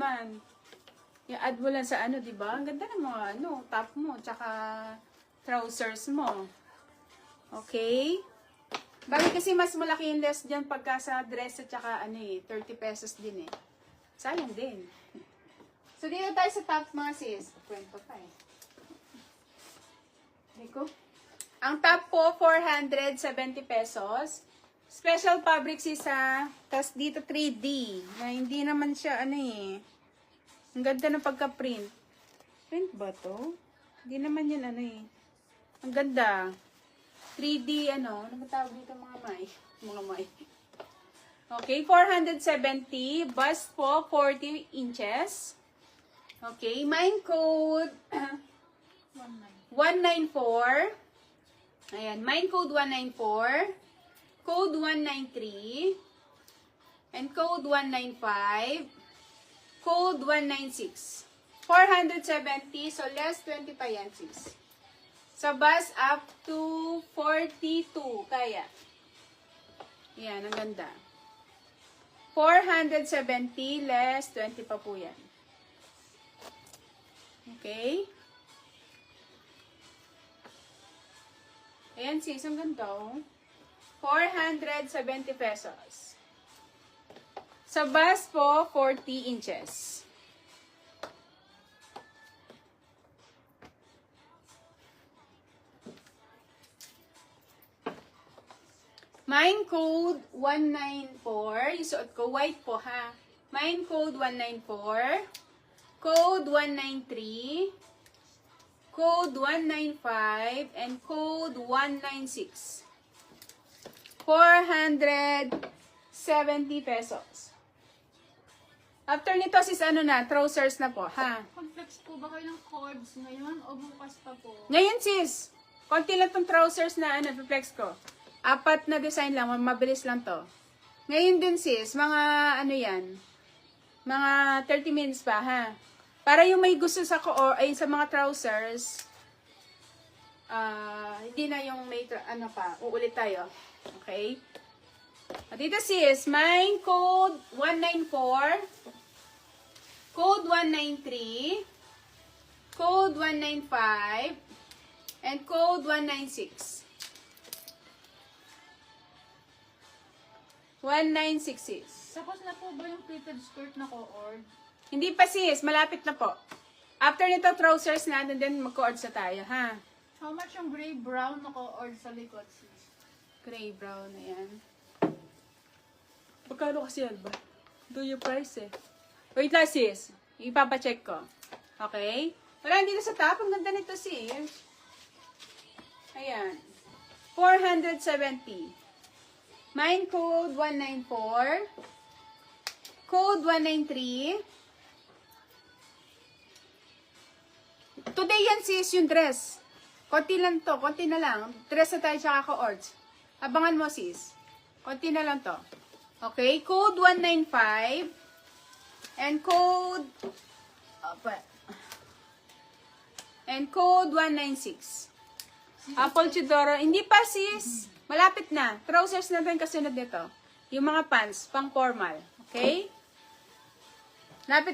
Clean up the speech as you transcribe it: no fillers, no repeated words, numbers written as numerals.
naman. I-add mo lang sa ano, di ba? Ang ganda ng mga top mo, tsaka trousers mo. Okay? Bakit kasi mas malaki yung less dyan pagka sa dress at tsaka 30 pesos din eh. Sayang din. So, dito tayo sa top mga sis. Kwento pa eh. Diko. Ang top po, 470 pesos. Special fabric sisa. Tapos dito 3D. Na hindi naman siya ang ganda ng pagka-print. Print ba to? Hindi naman yun Ang ganda. 3D ano ba tawag dito mga may? Okay, 470. Bust po, 40 inches. Okay, mine code 194. Ayan, mine code 194. Code 193. And code 195. Code 196. 470. So, less 20 pa yan, sis. So, bus up to 42. Kaya. Yan, ang ganda. 470 less 20 pa po yan. Okay? Ayan, sis. Ang ganda, 470 pesos. Sa bus po, 40 inches. Mine code 194. Yung suot ko, white po ha. Mine code 194. Code 193. Code 195. And code 196. 470 pesos. After nito, sis, trousers na po, ha? Complex po ba kayo ng cords ngayon o bukas pa po? Ngayon, sis, konti lang tong trousers na flex ko. 4 na design lang, mabilis lang to. Ngayon din, sis, mga mga 30 minutes pa, ha? Para yung may gusto sa sa mga trousers, hindi na yung may, uulit tayo. Okay? At dito, sis, mine code 194, code 193, code 195, and code 196. 1966. Tapos na po ba yung pleated skirt na co-ord? Hindi pa, sis. Malapit na po. After nito, trousers na, and then mag-co-ords na tayo, ha? How much yung gray-brown na co-ord sa likod, sis? Gray-brown na yan. Pagkano kasi yan ba? Do your price eh. Wait lang, sis. Ipapacheck ko. Okay? Wala, hindi na sa top. Ang ganda nito, sis. Ayan. 470. Mine code 194. Code 193. Today yan, sis, yung dress. Konti lang to. Konti na lang. Dress na tayo tsaka ko-ords. Abangan mo, sis. Konti na lang to. Okay? Code 195. And code... And code 196. Apple Chidoro. Hindi pa, sis. Malapit na. Trousers na din kasunod nito. Yung mga pants, pang formal. Okay? Lapit